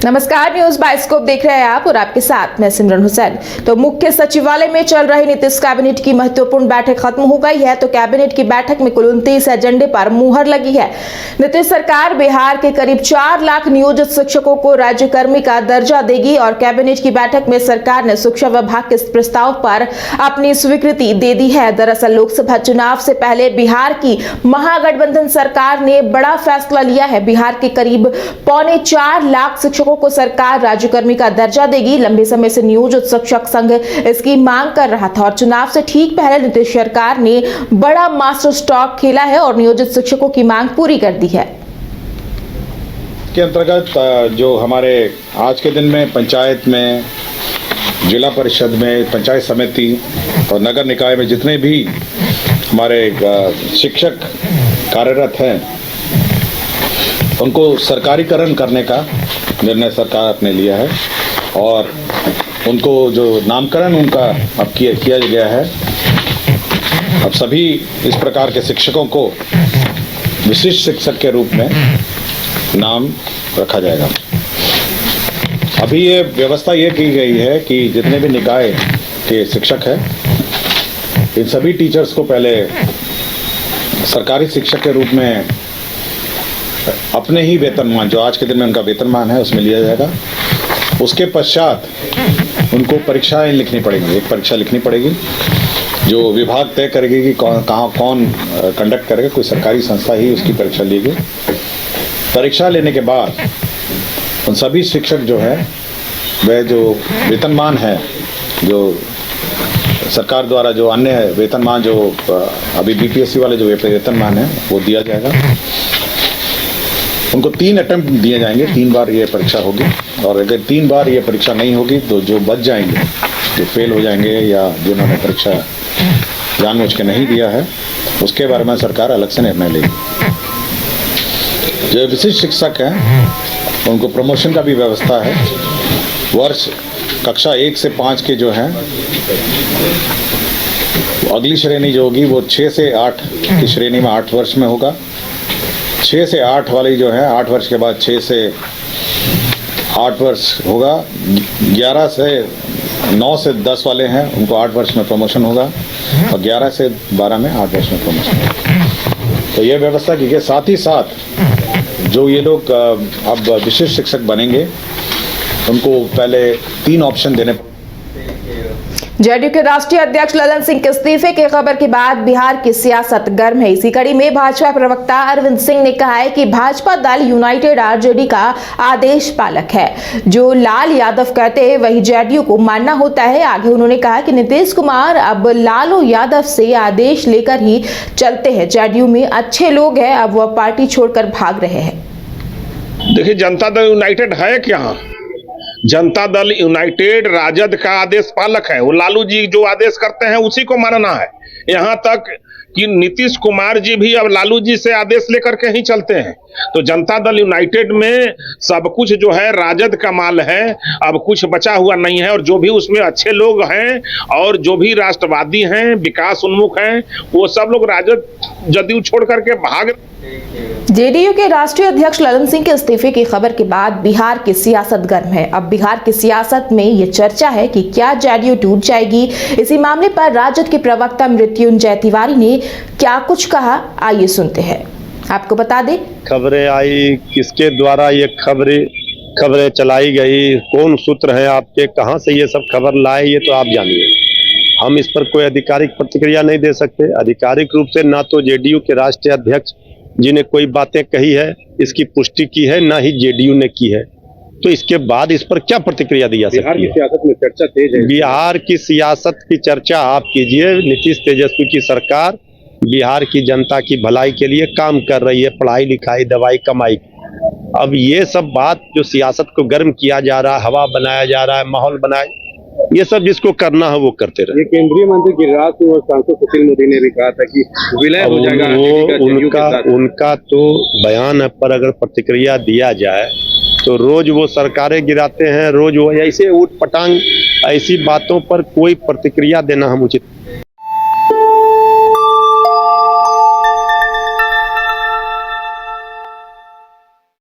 नमस्कार, news bioscope देख रहे हैं आप और आपके साथ मैं सिमरन हुसैन। तो मुख्य सचिवालय में चल रही नीतीश कैबिनेट की महत्वपूर्ण बैठक खत्म हो गई है। तो कैबिनेट की बैठक में कुल 29 एजेंडे पर मुहर लगी है। नीतीश सरकार बिहार के करीब 4 लाख नियोजित शिक्षकों को राज्यकर्मी का दर्जा देगी और कैबिनेट की बैठक में सरकार ने शिक्षा विभाग के प्रस्ताव पर अपनी स्वीकृति दे दी है। दरअसल लोकसभा चुनाव से पहले बिहार की महागठबंधन सरकार ने बड़ा फैसला लिया है। बिहार के करीब 4.25 लाख शिक्षकों को सरकार राज्यकर्मी का दर्जा देगी। लंबे समय से नियोजित शिक्षक संघ इसकी मांग कर रहा था और चुनाव से ठीक पहले नीतीश सरकार ने बड़ा मास्टर स्ट्रोक खेला है और नियोजित शिक्षकों की मांग पूरी कर दी है। के अंतर्गत जो हमारे आज के दिन में पंचायत में, जिला परिषद में, पंचायत समिति और नगर निकाय में जितने भी हमारे शिक्षक कार्यरत हैं उनको सरकारीकरण करने का निर्णय सरकार ने लिया है और उनको जो नामकरण उनका अब किया गया है। अब सभी इस प्रकार के शिक्षकों को विशिष्ट शिक्षक के रूप में नाम रखा जाएगा। अभी ये व्यवस्था ये की गई है कि जितने भी निकाय के शिक्षक हैं इन सभी टीचर्स को पहले सरकारी शिक्षक के रूप में अपने ही वेतनमान, जो आज के दिन में उनका वेतनमान है, उसमें लिया जाएगा। उसके पश्चात उनको परीक्षाएं लिखनी पड़ेंगी। एक परीक्षा लिखनी पड़ेगी जो विभाग तय करेगी कि कौन कंडक्ट करेगा। कोई सरकारी संस्था ही उसकी परीक्षा लेगी। परीक्षा लेने के बाद उन सभी शिक्षक जो है वह जो वेतनमान है, जो सरकार द्वारा जो अन्य वेतनमान जो अभी बीपीएससी वाले जो वेतनमान है वो दिया जाएगा। उनको 3 अटेम्प्ट दिए जाएंगे, 3 बार ये परीक्षा होगी और अगर 3 बार ये परीक्षा नहीं होगी तो जो बच जाएंगे, जो फेल हो जाएंगे या जिन्होंने परीक्षा जानबूझ के नहीं दिया है, उसके बारे में सरकार अलग से निर्णय लेगी। जो विशिष्ट शिक्षक हैं उनको प्रमोशन का भी व्यवस्था है। वर्ष कक्षा 1 से 5 के जो हैं अगली श्रेणी जो होगी वो 6 से 8 की श्रेणी में 8 वर्ष में होगा। 6 से 8 वाली जो है 8 वर्ष के बाद 6 से 8 वर्ष होगा। 11 से 9 से 10 वाले हैं उनको 8 वर्ष में प्रमोशन होगा और 11 से 12 में 8 वर्ष में प्रमोशन होगा। तो ये व्यवस्था की गई। साथ ही साथ जो ये लोग अब विशिष्ट शिक्षक बनेंगे उनको पहले 3 ऑप्शन देने। जेडीयू के राष्ट्रीय अध्यक्ष ललन सिंह के इस्तीफे की खबर के बाद बिहार की सियासत गर्म है। इसी कड़ी में भाजपा प्रवक्ता अरविंद सिंह ने कहा है कि भाजपा दल यूनाइटेड आरजेडी का आदेश पालक है। जो लाल यादव कहते हैं वही जेडीयू को मानना होता है। आगे उन्होंने कहा कि नीतीश कुमार अब लालू यादव से आदेश लेकर ही चलते हैं। जेडीयू में अच्छे लोग हैं, अब वह पार्टी छोड़कर भाग रहे हैं। देखिए, जनता दल यूनाइटेड है क्या? जनता दल यूनाइटेड राजद का आदेश पालक है। वो लालू जी जो आदेश करते हैं उसी को मानना है। यहाँ तक कि नीतीश कुमार जी भी अब लालू जी से आदेश लेकर के ही चलते हैं। तो जनता दल यूनाइटेड में सब कुछ जो है राजद का माल है, अब कुछ बचा हुआ नहीं है। और जो भी उसमें अच्छे लोग हैं और जो भी राष्ट्रवादी हैं, विकास उन्मुख हैं, वो सब लोग राजद जदयू छोड़ करके भाग। जेडीयू के राष्ट्रीय अध्यक्ष ललन सिंह के इस्तीफे की खबर के बाद बिहार की सियासत गर्म है। अब बिहार की सियासत में ये चर्चा है कि क्या जेडीयू टूट जाएगी। इसी मामले पर राजद के प्रवक्ता मृत्युंजय तिवारी ने क्या कुछ कहा, आइए सुनते हैं। आपको बता दें, खबरें आई, किसके द्वारा ये खबरें चलाई गई, कौन सूत्र है आपके, कहां से ये सब खबर लाए, ये तो आप जानिए। हम इस पर कोई आधिकारिक प्रतिक्रिया नहीं दे सकते। आधिकारिक रूप से ना तो जेडीयू के राष्ट्रीय अध्यक्ष जी ने कोई बातें कही है, इसकी पुष्टि की है, ना ही जेडीयू ने की है। तो इसके बाद इस पर क्या प्रतिक्रिया दी जा सकती है? बिहार की सियासत में चर्चा तेज है। बिहार की सियासत की चर्चा आप कीजिए। नीतीश तेजस्वी की सरकार बिहार की जनता की भलाई के लिए काम कर रही है, पढ़ाई लिखाई, दवाई, कमाई। अब ये सब बात जो सियासत को गर्म किया जा रहा है, हवा बनाया जा रहा है, माहौल बनाया, ये सब जिसको करना है वो करते रहे। ये केंद्रीय मंत्री गिरिराज सिंह और सांसद सुशील मोदी ने भी कहा था कि विलय हो जाएगा। वो उनका तो बयान है, पर अगर प्रतिक्रिया दिया जाए तो रोज वो सरकारें गिराते हैं, रोज वो ऐसे ऊट पटांग ऐसी बातों पर कोई प्रतिक्रिया देना हम उचित